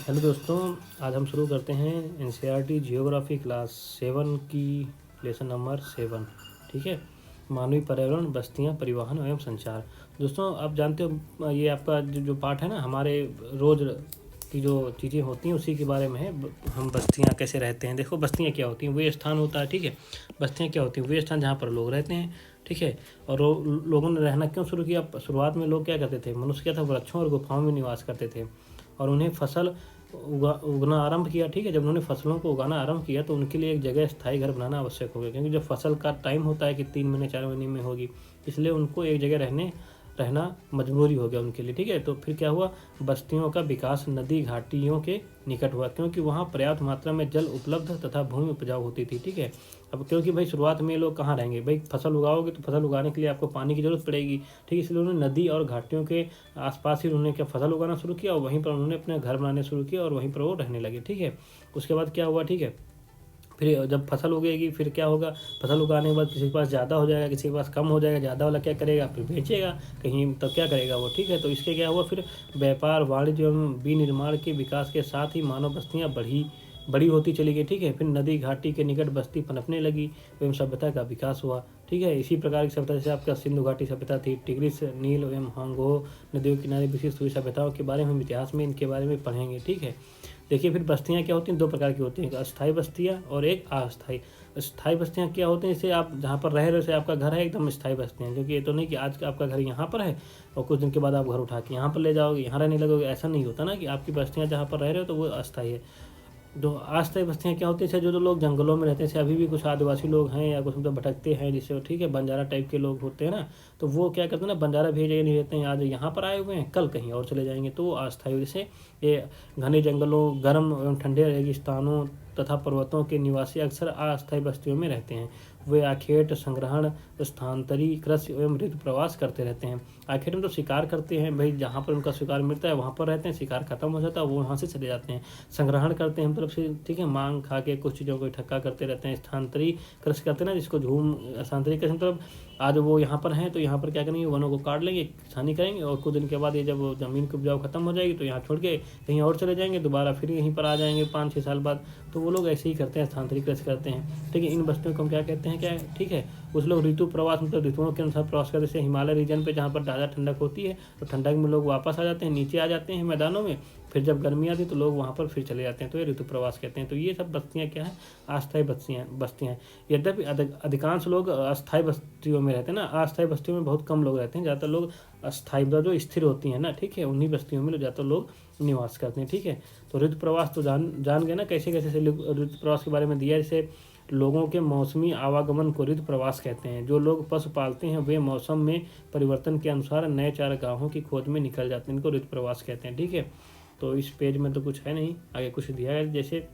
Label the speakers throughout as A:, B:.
A: Hello दोस्तों, आज हम शुरू करते हैं एनसीईआरटी जियोग्राफी क्लास 7 की लेसन नंबर 7। ठीक है, मानवीय पर्यावरण, बस्तियां, परिवहन एवं संचार। दोस्तों, आप जानते हो ये आपका जो पाठ है ना, हमारे रोज़ की जो चीज़ें होती हैं उसी के बारे में है। हम बस्तियां कैसे रहते हैं। देखो, बस्तियां क्या होती हैं, वे स्थान होता है। ठीक है, बस्तियां क्या होती हैं, वे स्थान जहाँ पर लोग रहते हैं। ठीक है, और लोगों ने रहना क्यों शुरू किया। शुरुआत में लोग क्या करते थे, मनुष्य क्या था, वृक्षों और गुफाओं में निवास करते थे और उन्हें फसल उगना आरंभ किया। ठीक है, जब उन्होंने फसलों को उगाना आरंभ किया तो उनके लिए एक जगह स्थायी घर बनाना आवश्यक हो गया, क्योंकि जब फसल का टाइम होता है कि 3 महीने 4 महीने में होगी, इसलिए उनको एक जगह रहना मजबूरी हो गया उनके लिए। ठीक है, तो फिर क्या हुआ, बस्तियों का विकास नदी घाटियों के निकट हुआ, क्योंकि वहाँ पर्याप्त मात्रा में जल उपलब्ध तथा भूमि उपजाऊ होती थी। ठीक है, अब क्योंकि भाई शुरुआत में लोग कहाँ रहेंगे, भाई फसल उगाओगे तो फसल उगाने के लिए आपको पानी की जरूरत पड़ेगी। ठीक है, इसलिए उन्होंने नदी और घाटियों के आसपास ही उन्होंने क्या फसल उगाना शुरू किया और वहीं पर उन्होंने अपने घर बनाने शुरू किए और वहीं पर वो रहने लगे। ठीक है, उसके बाद क्या हुआ, ठीक है, फिर जब फसल उगेगी फिर क्या होगा, फसल उगाने के बाद किसी के पास ज़्यादा हो जाएगा, किसी के पास कम हो जाएगा। ज़्यादा वाला क्या करेगा, फिर बेचेगा कहीं, तब क्या करेगा वो। ठीक है, तो इसके क्या हुआ, फिर व्यापार, वाणिज्य एवं विनिर्माण के विकास के साथ ही मानव बस्तियाँ बड़ी होती चली गई। ठीक है, फिर नदी घाटी के निकट बस्ती पनपने लगी एवं सभ्यता का विकास हुआ। ठीक है, इसी प्रकार की सभ्यता जैसे आपका सिंधु घाटी सभ्यता थी, टिग्रिस, नील एवं हांगो नदियों के किनारे विकसित हुई सभ्यताओं के बारे में हम इतिहास में इनके बारे में पढ़ेंगे। ठीक है, देखिए, फिर बस्तियाँ क्या होती हैं, दो प्रकार की होती हैं, एक अस्थायी बस्तियाँ और एक अस्थायी। स्थायी बस्तियाँ क्या होती हैं, जैसे आप जहाँ पर रह रहे हो, जैसे आपका घर है, एकदम स्थायी बस्तियाँ हैं। क्योंकि ये तो नहीं कि आज का आपका घर यहाँ पर है और कुछ दिन के बाद आप घर उठा के यहाँ पर ले जाओगे, यहाँ रहने लगोगे, ऐसा नहीं होता ना कि आपकी बस्तियाँ जहाँ पर रह रहे हो तो वो अस्थायी है। जो अस्थायी बस्तियाँ क्या होती है, जो लोग जंगलों में रहते हैं, जैसे अभी भी कुछ आदिवासी लोग हैं या कुछ मतलब भटकते हैं, जिससे ठीक है बंजारा टाइप के लोग होते हैं ना, तो वो क्या करते हैं ना, बंजारा भी जगह नहीं रहते हैं, आज यहाँ पर आए हुए हैं, कल कहीं और चले जाएंगे, तो वो अस्थायी। जैसे ये घने जंगलों, गर्म एवं ठंडे रेगिस्तानों तथा पर्वतों के निवासी अक्सर अस्थायी बस्तियों में रहते हैं। वे आखेट, संग्रहण, स्थानांतरी, कृषि एवं ऋतु प्रवास करते रहते हैं। आखेट में तो शिकार करते हैं, भाई जहाँ पर उनका शिकार मिलता है वहाँ पर रहते हैं, शिकार खत्म हो जाता है वो वहाँ से चले जाते हैं। संग्रहण करते हैं मतलब से, ठीक है, मांग खा के कुछ चीज़ों को इकट्ठा करते रहते हैं। स्थानांतरी कृषि करते हैं ना, जिसको स्थानांतरी कृषि मतलब आज वो यहाँ पर हैं तो यहाँ पर क्या करेंगे, वनों को काट लेंगे, किसानी करेंगे और कुछ दिन के बाद ये जब ज़मीन की उपजाऊ खत्म हो जाएगी तो यहाँ छोड़ के कहीं और चले जाएंगे, दोबारा फिर यहीं पर आ जाएंगे 5-6 साल बाद। तो वो लोग ऐसे ही करते हैं, स्थानांतरी कृषि करते हैं। ठीक है, इन बस्तियों को हम क्या कहते हैं, क्या है, ठीक है। कुछ लोग ऋतु प्रवास मतलब ऋतुओं के अनुसार प्रवास करते हैं, जैसे हिमालय रीजन पे जहाँ पर ज़्यादा ठंडक होती है तो ठंडक में लोग वापस आ जाते हैं, नीचे आ जाते हैं मैदानों में। फिर जब गर्मी आती है तो लोग वहाँ पर फिर चले जाते हैं, तो ये ऋतु प्रवास कहते हैं। तो ये सब बस्तियाँ क्या है, अस्थायी बस्तियाँ। यद्यपि अधिकांश लोग अस्थायी बस्तियों में रहते हैं ना, अस्थायी बस्तियों में बहुत कम लोग रहते हैं। ज़्यादातर लोग अस्थायी जो स्थिर होती हैं ना, ठीक है, उन्हीं बस्तियों में ज़्यादातर लोग निवास करते हैं। ठीक है, तो ऋतु प्रवास तो जान गए ना, कैसे कैसे ऋतु प्रवास के बारे में दिया। जैसे लोगों के मौसमी आवागमन को ऋतु प्रवास कहते हैं। जो लोग पशु पालते हैं वे मौसम में परिवर्तन के अनुसार नए चारागाहों की खोज में निकल जाते हैं, इनको ऋतु प्रवास कहते हैं। ठीक है, तो इस पेज में तो कुछ है नहीं, आगे कुछ दिया है। जैसे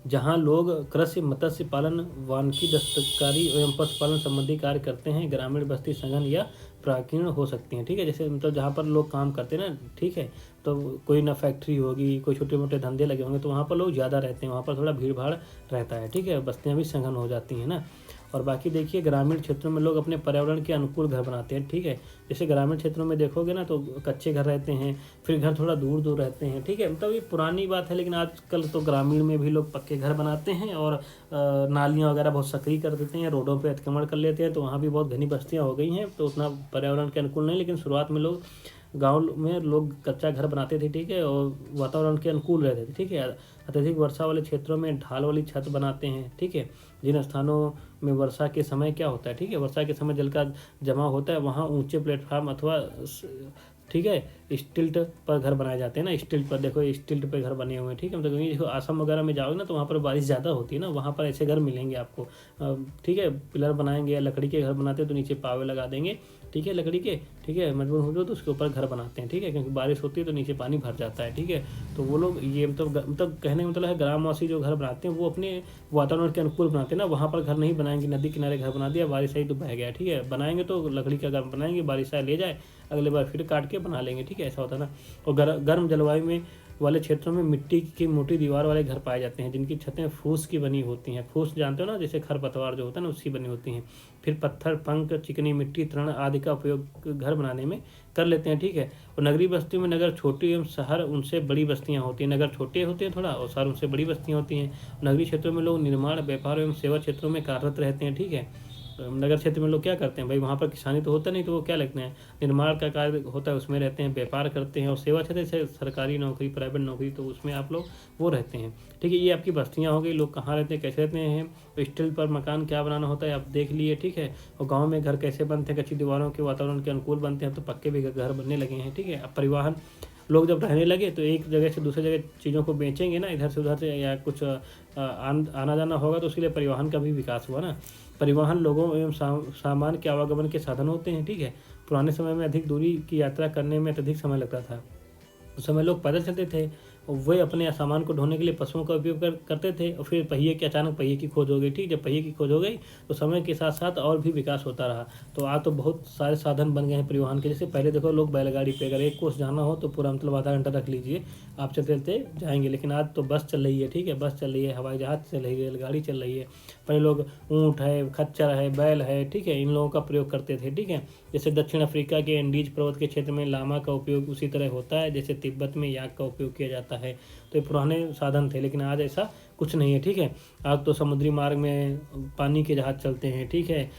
A: जहाँ लोग कृषि, मत्स्य पालन, वानिकी, दस्तकारी एवं पशुपालन संबंधी कार्य करते हैं, ग्रामीण बस्ती सघन या प्राकीर्ण हो सकती हैं। ठीक है, जैसे मतलब जहाँ पर लोग काम करते हैं ना, ठीक है, तो कोई ना फैक्ट्री होगी, कोई छोटे मोटे धंधे लगे होंगे तो वहाँ पर लोग ज़्यादा रहते हैं, वहाँ पर थोड़ा भीड़ भाड़ रहता है। ठीक है, बस्तियाँ भी सघन हो जाती हैं ना। और बाकी देखिए, ग्रामीण क्षेत्रों में लोग अपने पर्यावरण के अनुकूल घर बनाते हैं। ठीक है, जैसे ग्रामीण क्षेत्रों में देखोगे ना तो कच्चे घर रहते हैं, फिर घर थोड़ा दूर दूर रहते हैं। ठीक है, मतलब ये पुरानी बात है, लेकिन आजकल तो ग्रामीण में भी लोग पक्के घर बनाते हैं और नालियाँ वगैरह बहुत सक्रिय कर देते हैं, रोडों पे अतिक्रमण कर लेते हैं, तो वहाँ भी बहुत घनी बस्तियाँ हो गई हैं। तो उतना पर्यावरण के अनुकूल नहीं, लेकिन शुरुआत में लोग गाँव में लोग कच्चा घर बनाते थे। ठीक है, और वातावरण के अनुकूल रहते थे। ठीक है, अत्यधिक वर्षा वाले क्षेत्रों में ढाल वाली छत बनाते हैं। ठीक है, जिन स्थानों में वर्षा के समय क्या होता है, ठीक है, वर्षा के समय जल का जमा होता है, वहाँ ऊंचे प्लेटफॉर्म अथवा ठीक है स्टिल्ट पर घर बनाए जाते हैं ना। स्टिल्ट पर देखो, स्टिल्ट पर घर बने हुए हैं। ठीक है, मतलब कहीं देखो आसाम वगैरह में जाओगे ना तो वहाँ पर बारिश ज़्यादा होती है ना, वहाँ पर ऐसे घर मिलेंगे आपको। ठीक है, पिलर बनाएंगे या लकड़ी के घर बनाते हैं तो नीचे पावे लगा देंगे, ठीक है, लकड़ी के, ठीक है, मजबूत हो जाए तो उसके ऊपर घर बनाते हैं। ठीक है, क्योंकि बारिश होती है तो नीचे पानी भर जाता है। ठीक है, तो वो लोग ये मतलब कहने का मतलब है, ग्रामवासी जो घर बनाते हैं वो अपने वातावरण के अनुकूल बनाते हैं ना। वहाँ पर घर नहीं बनाएंगे, नदी किनारे घर बना दिया, बारिश आई तो बह गया। ठीक है, बनाएंगे तो लकड़ी का घर बनाएंगे, बारिश आए ले जाए, अगले बार फिर काट के बना लेंगे, ठीक है, ऐसा होता है ना। और गर्म जलवायु में वाले क्षेत्रों में मिट्टी की मोटी दीवार वाले घर पाए जाते हैं, जिनकी छतें फूस की बनी होती हैं। फूस जानते हो ना, जैसे खरपतवार जो होता है ना, उसकी बनी होती हैं। फिर पत्थर, पंख, चिकनी मिट्टी, तृण आदि का उपयोग घर बनाने में कर लेते हैं, ठीक है। और नगरीय बस्तियों में नगर छोटी एवं शहर उनसे बड़ी बस्तियां होती हैं। नगर छोटे होते हैं थोड़ा और शहर उनसे बड़ी बस्तियां होती हैं। नगरीय क्षेत्रों में लोग निर्माण, व्यापार एवं सेवा क्षेत्रों में कार्यरत रहते हैं, ठीक है। नगर क्षेत्र में लोग क्या करते हैं भाई, वहाँ पर किसानी तो होता नहीं, तो वो क्या लगते हैं, निर्माण का कार्य होता है उसमें रहते हैं, व्यापार करते हैं। और सेवा क्षेत्र से सरकारी नौकरी, प्राइवेट नौकरी, तो उसमें आप लोग वो रहते हैं, ठीक है। ये आपकी बस्तियाँ हो गई। लोग कहाँ रहते हैं, कैसे रहते हैं, स्टील पर मकान क्या बनाना होता है आप देख लिए, ठीक है। और गाँव में घर कैसे बनते हैं, कच्ची दीवारों के वातावरण के अनुकूल बनते हैं, तो पक्के भी घर बनने लगे हैं, ठीक है। अब परिवहन, लोग जब रहने लगे तो एक जगह से दूसरी जगह चीज़ों को बेचेंगे ना, इधर से उधर से, या कुछ आना जाना होगा, तो उसके लिए परिवहन का भी विकास हुआ ना। परिवहन लोगों एवं सामान के आवागमन के साधन होते हैं, ठीक है। पुराने समय में अधिक दूरी की यात्रा करने में अत्यधिक समय लगता था। उस समय लोग पैदल चलते थे और वे अपने सामान को ढोने के लिए पशुओं का उपयोग करते थे। और फिर पहिए की, अचानक पहिए की खोज हो गई, ठीक। जब पहिए की खोज हो गई तो समय के साथ साथ और भी विकास होता रहा। तो आज तो बहुत सारे साधन बन गए हैं परिवहन के। जैसे पहले देखो, लोग बैलगाड़ी पे अगर एक कोस जाना हो तो पूरा मतलब आधा घंटा रख लीजिए, आप चलते चलते जाएंगे। लेकिन आज तो बस चल रही है, ठीक है, बस चल रही है, हवाई जहाज चल रही है, रेलगाड़ी चल रही है। पहले लोग ऊँट है, खच्चर है, बैल है, ठीक है, इन लोगों का प्रयोग करते थे, ठीक है। जैसे दक्षिण अफ्रीका के एंडीज पर्वत के क्षेत्र में लामा का उपयोग उसी तरह होता है जैसे तिब्बत में याक का उपयोग किया जाता है। तो ये पुराने साधन थे, लेकिन आज ऐसा कुछ नहीं है, ठीक है। आज तो समुद्री मार्ग में पानी के जहाज चलते हैं, ठीक है।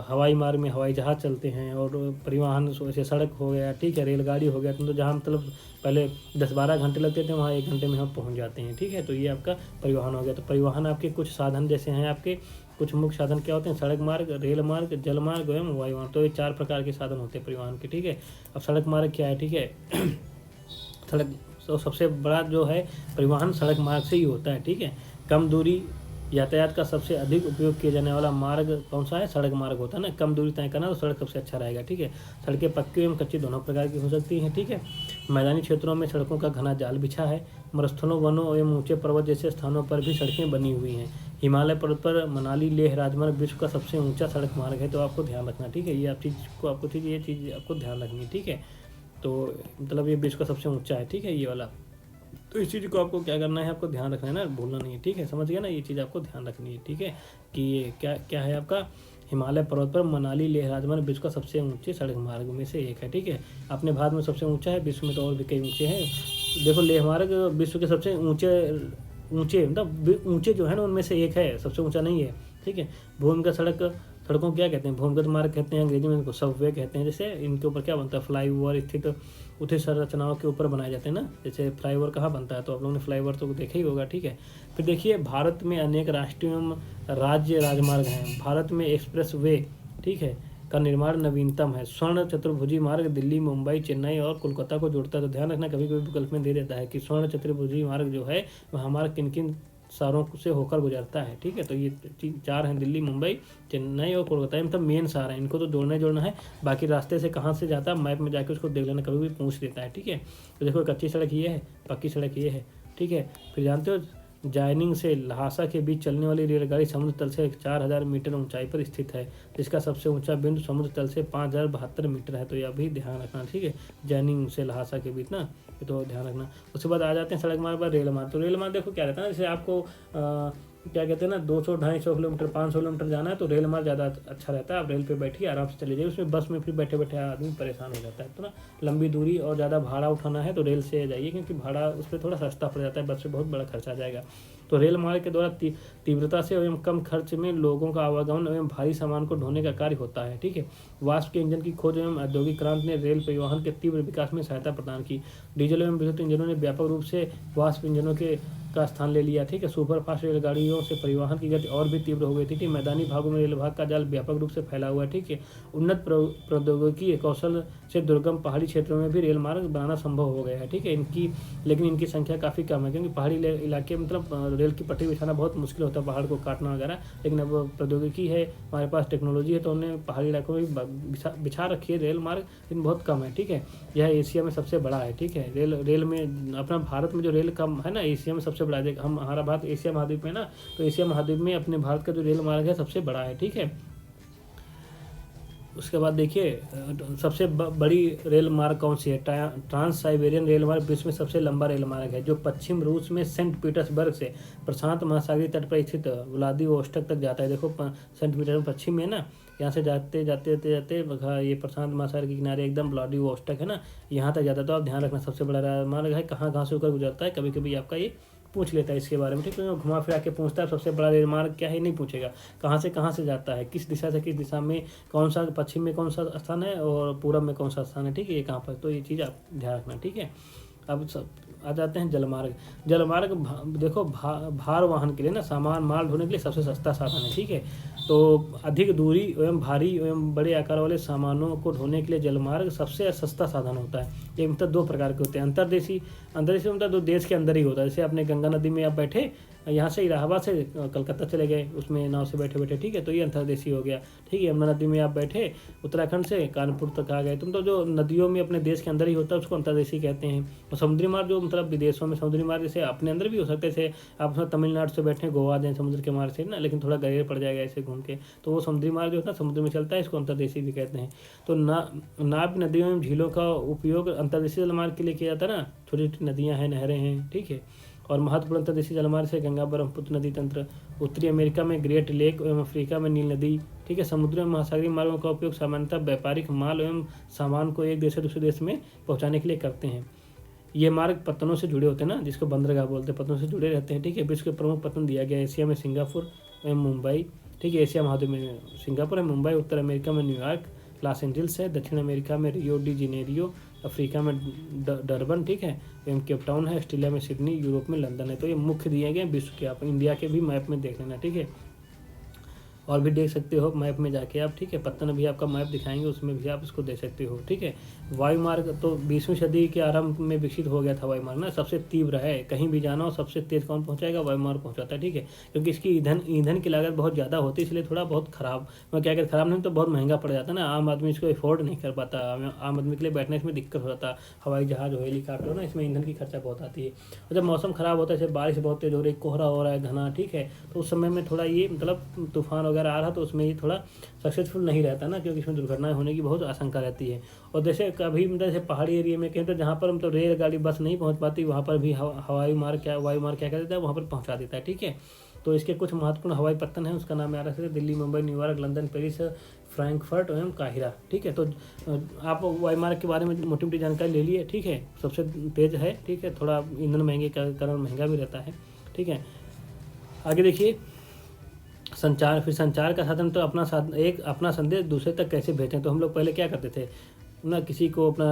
A: हवाई मार्ग में हवाई जहाज चलते हैं। और परिवहन जैसे सड़क हो गया, ठीक है, रेलगाड़ी हो गया, तो जहाँ मतलब पहले 10-12 घंटे लगते थे, वहाँ 1 घंटे में हम पहुँच जाते हैं, ठीक है। तो ये आपका परिवहन हो गया। तो परिवहन आपके कुछ साधन जैसे हैं, आपके कुछ मुख्य साधन क्या होते हैं, सड़क मार्ग, रेल मार्ग, जल मार्ग एवं वायु मार्ग। तो ये 4 प्रकार के साधन होते हैं परिवहन के, ठीक है। अब सड़क मार्ग क्या है, ठीक है। सड़क तो सबसे बड़ा जो है परिवहन सड़क मार्ग से ही होता है, ठीक है। कम दूरी यातायात का सबसे अधिक उपयोग किया जाने वाला मार्ग कौन सा है, सड़क मार्ग होता है ना। कम दूरी तय करना तो सड़क सबसे अच्छा रहेगा, ठीक है। सड़कें पक्की एवं कच्ची दोनों प्रकार की हो सकती हैं, ठीक है। मैदानी क्षेत्रों में सड़कों का घना जाल बिछा है। मरुस्थलों, वनों एवं ऊंचे पर्वत जैसे स्थानों पर भी सड़कें बनी हुई हैं। हिमालय पर्वत पर मनाली लेह राजमार्ग विश्व का सबसे ऊंचा सड़क मार्ग है। तो आपको ध्यान रखना, ठीक है, ये आप चीज़ को आपको ये चीज़ आपको ध्यान रखनी, ठीक है। तो मतलब ये विश्व का सबसे ऊंचा है, ठीक है, ये वाला। तो इस चीज़ को आपको क्या करना है, आपको ध्यान रखना है ना, भूलना नहीं है, ठीक है। समझ गया ना, ये चीज़ आपको ध्यान रखनी है, ठीक है। कि ये क्या क्या है आपका, हिमालय पर्वत पर मनाली लेह राजमार्ग विश्व का सबसे ऊंचे सड़क मार्ग में से एक है, ठीक है। अपने भारत में सबसे ऊंचा है, विश्व में तो और भी कई ऊंचे हैं। देखो, लेह मार्ग विश्व के सबसे ऊंचे मतलब ऊंचे जो है ना, उनमें से एक है, सबसे ऊंचा नहीं है, ठीक है। भूमिगत सड़कों क्या कहते हैं, भूमिगत मार्ग कहते हैं, अंग्रेजी में इनको सबवे कहते हैं। जैसे इनके ऊपर क्या बनता है, फ्लाईओवर स्थित उचित संरचनाओं के ऊपर बनाए जाते हैं ना। जैसे फ्लाईओवर कहाँ बनता है, तो आप लोगों ने फ्लाईओवर तो देखा ही होगा, ठीक है। फिर देखिए, भारत में अनेक राष्ट्रीय एवं राज्य राजमार्ग हैं। भारत में एक्सप्रेस वे, ठीक है, का निर्माण नवीनतम है। स्वर्ण चतुर्भुजी मार्ग दिल्ली, मुंबई, चेन्नई और कोलकाता को जोड़ता है। तो ध्यान रखना, कभी कभी विकल्प में दे देता है कि स्वर्ण चतुर्भुजी मार्ग जो है वह हमारा किन किन शहरों से होकर गुजरता है, ठीक है। तो ये 4 हैं, दिल्ली, मुंबई, चेन्नई और कोलकाता, मतलब मेन शहर है, इनको तो जोड़ना है। बाकी रास्ते से कहाँ से जाता है, मैप में जाके उसको देख लेना, कभी भी पूछ लेता है, ठीक है। तो देखो, कच्ची सड़क ये है, पक्की सड़क ये है, ठीक है। फिर जानते हो, जायनिंग से लहासा के बीच चलने वाली रेलगाड़ी समुद्र तल से 4000 मीटर ऊंचाई पर स्थित है, जिसका सबसे ऊंचा बिंदु समुद्र तल से 5072 मीटर है। तो यह भी ध्यान रखना, ठीक है। जायनिंग से लहासा के बीच ना, ये तो ध्यान रखना। उसके बाद आ जाते हैं सड़क मार्ग पर रेल मार्ग। तो रेल मार्ग देखो क्या रहता है ना, जैसे आपको क्या कहते हैं ना, 200-250 किलोमीटर, 500 किलोमीटर जाना है, तो रेल मार्ग ज़्यादा अच्छा रहता है। आप रेल पे बैठिए, आराम से चले जाइए। उसमें बस में फिर बैठे बैठे आदमी परेशान हो जाता है। तो ना, लंबी दूरी और ज़्यादा भाड़ा उठाना है तो रेल से जाइए, क्योंकि भाड़ा उस पर थोड़ा सस्ता पड़ जाता है, बस से बहुत बड़ा खर्चा आ जाएगा। तो रेल मार्ग के द्वारा तीव्रता से एवं कम खर्च में लोगों का आवागमन एवं भारी सामान को ढोने का कार्य होता है, ठीक है। वाष्प के इंजन की खोज एवं औद्योगिक क्रांति ने रेल परिवहन के तीव्र विकास में सहायता प्रदान की। डीजल एवं विद्युत इंजनों ने व्यापक रूप से वाष्प इंजनों का स्थान ले लिया, ठीक है। सुपर फास्ट रेलगाड़ियों से परिवहन की गति और भी तीव्र हो गई थी। मैदानी भागों में रेल भाग का जाल व्यापक रूप से फैला हुआ है, ठीक है। उन्नत प्रौद्योगिकी कौशल से दुर्गम पहाड़ी क्षेत्रों में भी रेल मार्ग बनाना संभव हो गया है, ठीक है। लेकिन इनकी संख्या काफ़ी कम है, क्योंकि पहाड़ी इलाके मतलब रेल की पटरी बिछाना बहुत मुश्किल होता है, पहाड़ को काटना वगैरह। लेकिन अब प्रौद्योगिकी है, हमारे पास टेक्नोलॉजी है, तो हमने पहाड़ी इलाकों में बिछा रखी है रेल मार्ग, लेकिन बहुत कम है, ठीक है। यह एशिया में सबसे बड़ा है, ठीक है। रेल में अपना भारत में जो रेल कम है ना, एशिया में सबसे बड़ा है। हमारा भारत एशिया महाद्वीप में ना, तो एशिया महाद्वीप में अपने भारत का जो रेल मार्ग है सबसे बड़ा है, ठीक है। उसके बाद देखिए सबसे बड़ी रेल मार्ग कौन सी है? ट्रांस साइबेरियन रेल मार्ग विश्व में सबसे लंबा रेल मार्ग है, जो पश्चिम रूस में सेंट पीटर्सबर्ग से प्रशांत महासागरीय तट पर स्थित व्लादिवोस्टोक तक जाता है। देखो सेंट पीटर्सबर्ग पश्चिम में ना, यहाँ से जाते जाते जाते जाते ये प्रशांत महासागर के किनारे एकदम व्लादिवोस्टोक है ना, यहाँ तक जाता है। तो आप ध्यान रखना सबसे बड़ा रेल मार्ग है, कहाँ कहाँ से होकर गुजरता है, कभी कभी आपका ये पूछ लेता है इसके बारे में, ठीक है। घुमा फिरा के पूछता है सबसे बड़ा रेल मार्ग क्या है, नहीं पूछेगा। कहाँ से जाता है, किस दिशा से किस दिशा में, कौन सा पश्चिम में कौन सा स्थान है और पूरब में कौन सा स्थान है, ठीक है, ये कहाँ पर, तो ये चीज़ आप ध्यान रखना, ठीक है। अब सब आ जाते हैं जलमार्ग। जलमार्ग देखो भार वाहन के लिए ना, सामान माल ढोने के लिए सबसे सस्ता साधन है, ठीक है। तो अधिक दूरी एवं भारी एवं बड़े आकार वाले सामानों को ढोने के लिए जलमार्ग सबसे सस्ता साधन होता है। ये मतलब दो प्रकार के होते हैं, अंतर्देशीय मतलब दो देश के अंदर ही होता है। जैसे अपने गंगा नदी में आप बैठे, यहाँ से इलाहाबाद से कलकत्ता चले गए उसमें नाव से बैठे बैठे, ठीक है, तो ये अंतर्देशीय हो गया, ठीक है। यमुना नदी में आप बैठे उत्तराखंड से कानपुर तक आ गए तुम, तो जो नदियों में अपने देश के अंदर ही होता है उसको अंतर्देशीय कहते हैं। और समुद्री मार्ग जो मतलब विदेशों में समुद्री मार्ग जैसे अपने अंदर भी हो सकते हैं, आप उसमें तमिलनाडु से बैठे गोवा जाए समुद्र के मार्ग से ना, लेकिन थोड़ा गहरे पड़ जाएगा ऐसे घूम के, तो वो समुद्री मार्ग जो होता है समुद्र में चलता है, इसको अंतर्देशीय भी कहते हैं। तो नाव नदियों में झीलों का उपयोग अंतर्देशीय जलमार्ग के लिए किया जाता है ना, छोटी छोटी नदियाँ हैं, नहरें हैं, ठीक है। और महत्वपूर्ण अंतर्देशीय जलमार्ग से गंगा ब्रह्मपुत्र नदी तंत्र, उत्तरी अमेरिका में ग्रेट लेक एवं अफ्रीका में नील नदी, ठीक है। समुद्री एवं महासागरीय मार्गों का उपयोग सामान्यतः व्यापारिक माल एवं सामान को एक देश से दूसरे देश में पहुंचाने के लिए करते हैं। ये मार्ग पत्तनों से जुड़े होते हैं ना, जिसको बंदरगाह बोलते हैं, पत्तनों से जुड़े रहते हैं, ठीक है। विश्व के प्रमुख पत्तन दिया गया, एशिया में सिंगापुर एवं मुंबई, ठीक है, एशिया महाद्वीप में सिंगापुर है, मुंबई, उत्तर अमेरिका में न्यूयॉर्क लॉस एंजल्स है, दक्षिण अमेरिका में रियो डी जेनेरियो, अफ्रीका में डरबन, ठीक है, एवं केप टाउन है, ऑस्ट्रेलिया में सिडनी, यूरोप में लंदन है। तो ये मुख्य दिए गए विश्व के, आप इंडिया के भी मैप में देख लेना, ठीक है। और भी देख सकते हो मैप में जाके आप, ठीक है। पत्तन भी आपका मैप दिखाएंगे, उसमें भी आप इसको देख सकते हो, ठीक है। वायुमार्ग तो 20वीं सदी के आरंभ में विकसित हो गया था वायुमार्ग ना, सबसे तीव्र है, कहीं भी जाना हो सबसे तेज कौन पहुंचाएगा, वायुमार्ग पहुंचाता है, ठीक है। क्योंकि इसकी ईंधन की लागत बहुत ज़्यादा होती है, इसलिए थोड़ा बहुत खराब, मैं क्या कहते खराब नहीं तो बहुत महंगा पड़ जाता है ना, आम आदमी इसको अफोर्ड नहीं कर पाता, आम आदमी के लिए बैठने इसमें दिक्कत हो जाता है। हवाई जहाज हो, हेलीकॉप्टर हो ना, इसमें ईंधन की खर्चा बहुत आती है। और जब मौसम खराब होता है, जैसे बारिश बहुत तेज हो रही है, कोहरा हो रहा है घना, ठीक है, तो उस समय में थोड़ा ये मतलब तूफान वगैरह आ रहा तो उसमें थोड़ा सक्सेसफुल नहीं रहता ना, क्योंकि इसमें दुर्घटनाएं होने की बहुत आशंका रहती है। और जैसे कभी मतलब जैसे पहाड़ी एरिया में कहीं तो जहाँ पर मतलब रेलगाड़ी बस नहीं पहुँच पाती, वहाँ पर भी वायु मार्ग क्या कर देता है, वहाँ पर पहुँचा देता है, ठीक है। तो इसके कुछ महत्वपूर्ण हवाई पत्तन हैं, उसका नाम याद रखिए, Delhi, Mumbai, New York, London, Paris, Frankfurt एवं काहिरा, ठीक है। तो आप वायु मार्ग के बारे में मोटी मोटी जानकारी ले लिए, ठीक है। सबसे तेज है, ठीक है, थोड़ा ईंधन महंगे के कारण महंगा भी रहता है, ठीक है। आगे देखिए संचार, फिर संचार का साधन तो अपना संदेश दूसरे तक कैसे भेजें। तो हम लोग पहले क्या करते थे ना, किसी को अपना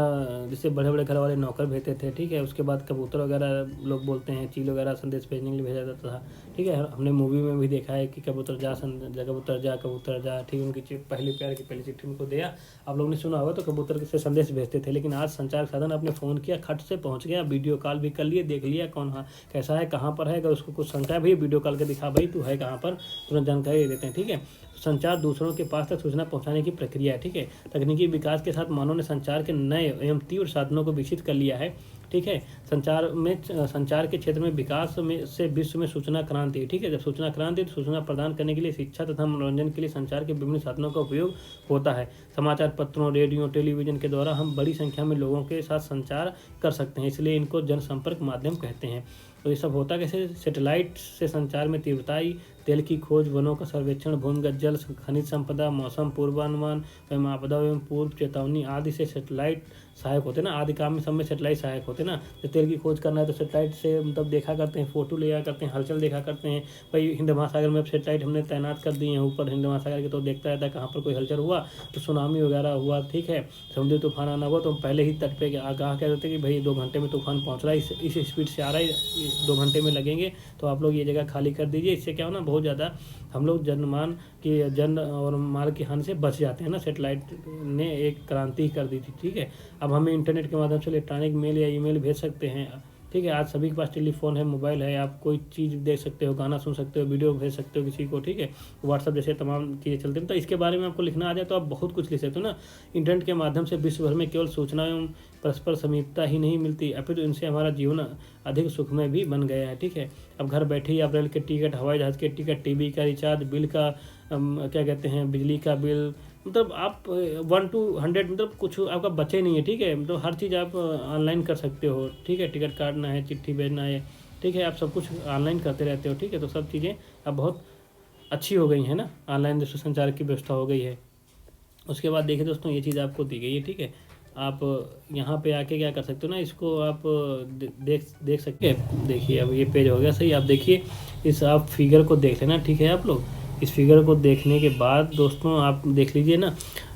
A: जैसे बड़े बड़े घर वाले नौकर भेजते थे, ठीक है। उसके बाद कबूतर वगैरह लोग बोलते हैं, चील वगैरह संदेश भेजने के लिए भेजा जाता था, ठीक है। हमने मूवी में भी देखा है कि कबूतर जा, कबूतर जा, ठीक है, उनकी पहली प्यार की पहली चिट्ठी उनको दिया, आप लोगों ने सुना होगा। तो कबूतर से संदेश भेजते थे, लेकिन आज संचार साधन आपने फ़ोन किया, खट से पहुँच गया, वीडियो कॉल भी कर लिए, देख लिया कौन कैसा है, कहाँ पर है, अगर उसको कुछ शंका है भाई वीडियो कॉल कर दिखा भाई तू है कहाँ पर, तुरंत जानकारी दे देते हैं, ठीक है। संचार दूसरों के पास तक सूचना पहुंचाने की प्रक्रिया है, ठीक है। तकनीकी विकास के साथ मानव ने संचार के नए एवं तीव्र साधनों को विकसित कर लिया है, ठीक है। संचार के क्षेत्र में विकास में से विश्व में सूचना क्रांति, ठीक है। जब सूचना क्रांति, तो सूचना प्रदान करने के लिए शिक्षा तथा मनोरंजन के लिए संचार के विभिन्न साधनों का उपयोग होता है। समाचार पत्रों, रेडियो, टेलीविजन के द्वारा हम बड़ी संख्या में लोगों के साथ संचार कर सकते हैं, इसलिए इनको जनसंपर्क माध्यम कहते हैं। तो ये सब होता कैसे, सेटेलाइट से संचार में तीव्रताई, तेल की खोज, वनों का सर्वेक्षण, भूमिगत जल, खनिज संपदा, मौसम पूर्वानुमान एवं आपदा एवं पूर्व चेतावनी आदि से सेटेलाइट सहायक होते हैं ना, आदि काम में सब में सेटेलाइट सहायक होते हैं ना। तो तेल की खोज करना है तो सेटेलाइट से मतलब देखा करते हैं, फोटो लिया करते हैं, हलचल देखा करते हैं। भाई हिंद महासागर में अब सेटेलाइट हमने तैनात कर दिए हैं ऊपर हिंद महासागर के, तो देखता रहता है कहाँ पर कोई हलचल हुआ, तो सुनामी वगैरह हुआ, ठीक है, समुद्री तूफान आना हुआ, तो पहले ही तट पे आगाह कह देते हैं कि भाई 2 घंटे में तूफान पहुँच रहा है, इस स्पीड से आ रहा है, 2 घंटे में लगेंगे, तो आप लोग ये जगह खाली कर दीजिए। इससे क्या हो ना, बहुत ज़्यादा हम लोग जन और माल की हानि से बच जाते हैं ना। सेटेलाइट ने एक क्रांति कर दी थी, ठीक है। अब हमें इंटरनेट के माध्यम से इलेक्ट्रॉनिक मेल या ईमेल भेज सकते हैं, ठीक है। आज सभी के पास टेलीफोन है, मोबाइल है, आप कोई चीज़ देख सकते हो, गाना सुन सकते हो, वीडियो भेज सकते हो किसी को, ठीक है। व्हाट्सअप जैसे तमाम चीज़ें चलती हैं। तो इसके बारे में आपको लिखना आ जाए तो आप बहुत कुछ लिख सकते हो ना। इंटरनेट के माध्यम से विश्व भर में केवल सूचना एवं परस्पर समीपता ही नहीं मिलती, अपितु तो इनसे हमारा जीवन अधिक सुखमय भी बन गया है, ठीक है। अब घर बैठे ही आप रेल के टिकट, हवाई जहाज़ के टिकट, टीवी का रिचार्ज, बिल का क्या कहते हैं, बिजली का बिल, मतलब आप 1 to 100 मतलब कुछ आपका बचे नहीं है, ठीक है। मतलब हर चीज़ आप ऑनलाइन कर सकते हो, ठीक है। टिकट काटना है, चिट्ठी भेजना है, ठीक है, आप सब कुछ ऑनलाइन करते रहते हो, ठीक है। तो सब चीज़ें अब बहुत अच्छी हो गई है ना, ऑनलाइन दूसरे संचार की व्यवस्था हो गई है। उसके बाद देखिए दोस्तों, ये चीज़ आपको दी गई है, ठीक है। आप यहाँ पे आके क्या कर सकते हो ना, इसको आप देख सकते हैं। देखिए अब ये पेज हो गया सही। आप देखिए इस आप फिगर को देख लेना, ठीक है। आप लोग इस फिगर को देखने के बाद दोस्तों आप देख लीजिए ना,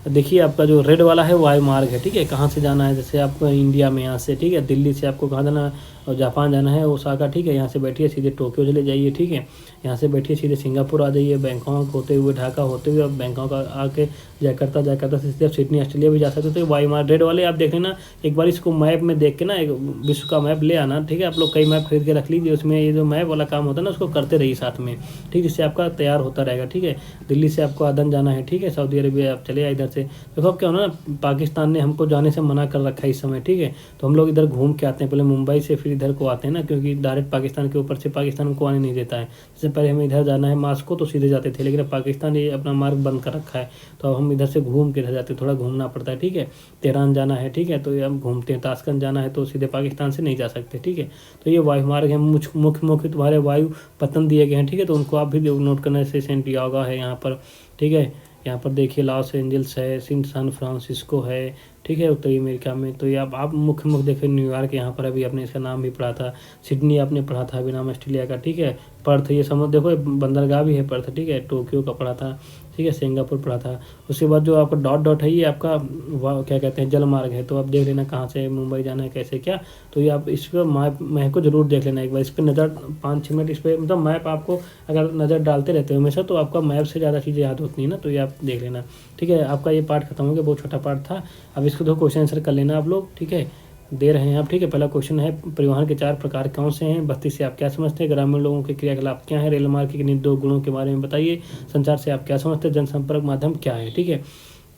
A: देखिए आपका जो रेड वाला है वायु मार्ग है, ठीक है। कहाँ से जाना है, जैसे आपको इंडिया में यहाँ से, ठीक है, दिल्ली से आपको कहाँ जाना है, और जापान जाना है ओसाका, ठीक है। यहाँ से बैठिए सीधे टोक्यो चले जाइए, ठीक है। यहाँ से बैठिए सीधे सिंगापुर आ जाइए, बैंकॉक होते हुए ढाका होते हुए अब बैंकॉक आके जकार्ता से सीधे सिडनी ऑस्ट्रेलिया भी जा सकते हो। तो वायु मार्ग रेड वाले आप देख लेना एक बार, इसको मैप में देख के ना, एक विश्व का मैप ले आना, ठीक है। आप लोग कई मैप खरीद के रख लीजिए, उसमें ये जो मैप वाला काम होता है ना उसको करते रहिए साथ में, ठीक, जिससे आपका तैयार होता रहेगा, ठीक है। दिल्ली से आपको अदन जाना है, ठीक है, सऊदी अरबिया आप चले आए इधर से। देखो अब क्या होना ना, पाकिस्तान ने हमको जाने से मना कर रखा है इस समय, ठीक है। तो हम लोग इधर घूम के आते हैं, पहले मुंबई से फिर इधर को आते हैं ना, क्योंकि डायरेक्ट पाकिस्तान के ऊपर से पाकिस्तान को आने नहीं देता है। जैसे पहले हमें इधर जाना है मास्को तो सीधे जाते थे, लेकिन अब पाकिस्तान ये अपना मार्ग बंद कर रखा है, तो अब हम इधर से घूम के इधर जाते हैं, थोड़ा घूमना पड़ता है, ठीक है। तेहरान जाना है, ठीक है, तो ये हम घूमते हैं। ताशकंद जाना है तो सीधे पाकिस्तान से नहीं जा सकते, ठीक है। तो ये वायु मार्ग है, मुख्य मुख्य तुम्हारे वायु पतन दिए गए हैं, ठीक है। तो उनको आप भी नोट करना, जैसे सेंटियागो है यहाँ पर, ठीक है। यहाँ पर देखिए लॉस एंजल्स है, सैन फ्रांसिस्को है, ठीक है, उत्तरी अमेरिका में। तो ये आप मुख्य देखें, न्यूयॉर्क यहाँ पर अभी आपने इसका नाम भी पढ़ा था, सिडनी आपने पढ़ा था अभी नाम ऑस्ट्रेलिया का, ठीक है। पर्थ ये समझ देखो बंदरगाह भी है पर्थ, ठीक है। टोक्यो का पढ़ा था, ठीक है, सिंगापुर पढ़ा था। उसके बाद जो आपका डॉट डॉट है ये आपका क्या कहते हैं जल मार्ग है। तो आप देख लेना कहाँ से मुंबई जाना है कैसे क्या। तो ये आप इस पर मैप को जरूर देख लेना एक बार, इस पर नज़र 5-6 मिनट इस पर, मतलब मैप आपको अगर नज़र डालते रहते हो हमेशा तो आपका मैप से ज़्यादा चीज़ें याद होती हैं ना, तो ये आप देख लेना, ठीक है। आपका ये पार्ट खत्म हो गया, बहुत छोटा पार्ट था। अब इसको 2 क्वेश्चन आंसर कर लेना आप लोग, ठीक है, दे रहे हैं आप, ठीक है। पहला क्वेश्चन है परिवहन के 4 प्रकार कौन से हैं, बस्ती से आप क्या समझते हैं, ग्रामीण लोगों के क्रियाकलाप क्या है, रेल मार्ग के किन्हीं 2 गुणों के बारे में बताइए, संचार से आप क्या समझते हैं, जनसंपर्क माध्यम क्या है, ठीक है।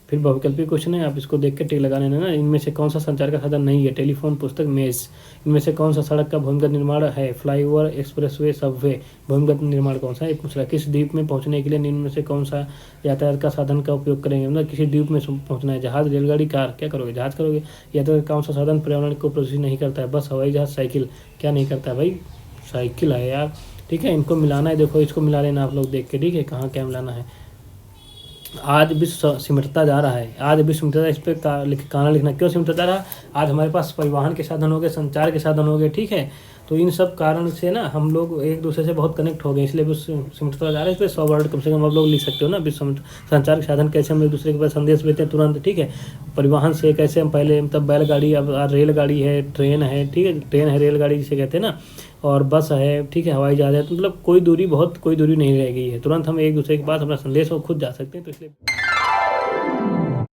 A: फिर बहुविकल्पी क्वेश्चन है, आप इसको देख के टिक लगा लेना ना। इनमें से कौन सा संचार का साधन नहीं है, टेलीफोन, पुस्तक, मेज। इनमें से कौन सा सड़क का भूमिगत निर्माण है, फ्लाईओवर, एक्सप्रेसवे, सबवे। भूमिगत निर्माण कौन सा है, पूछ रहा है। किस द्वीप में पहुंचने के लिए निम्न में से कौन सा यातायात का साधन का उपयोग करेंगे, मतलब किसी द्वीप में पहुंचना है, जहाज, रेलगाड़ी, कार, क्या करोगे, जहाज करोगे। यातायात कौन सा साधन पर्यावरण को प्रदूषित नहीं करता है, बस, हवाई जहाज, साइकिल। क्या नहीं करता है भाई, साइकिल है यार, ठीक है। इनको मिलाना है, देखो इसको मिला लेना आप लोग देख के, ठीक है, कहाँ क्या मिलाना है। आज विश्व सिमटता जा रहा है, आज विश्व सिमटता, इस पर कारण लिखना, क्यों सिमटता जा रहा। आज हमारे पास परिवहन के साधन हो गए, संचार के साधन हो गए, ठीक है। तो इन सब कारण से ना हम लोग एक दूसरे से बहुत कनेक्ट हो गए, इसलिए विश्व सिमटता जा रहा है। इस पर 100 वर्ड कम से कम आप लोग लिख सकते हो ना। विश्व संचार के साधन कैसे हम एक दूसरे के पास संदेश भेजते हैं तुरंत, ठीक है। परिवहन से कैसे हम पहले मतलब बैलगाड़ी, अब रेलगाड़ी है, ट्रेन है, ठीक है, ट्रेन है, रेलगाड़ी जिसे कहते हैं ना, और बस है, ठीक है, हवाई जहाज है। तो मतलब कोई दूरी नहीं रह गई है, तुरंत हम एक दूसरे के पास अपना संदेश वो खुद जा सकते हैं, तो इसलिए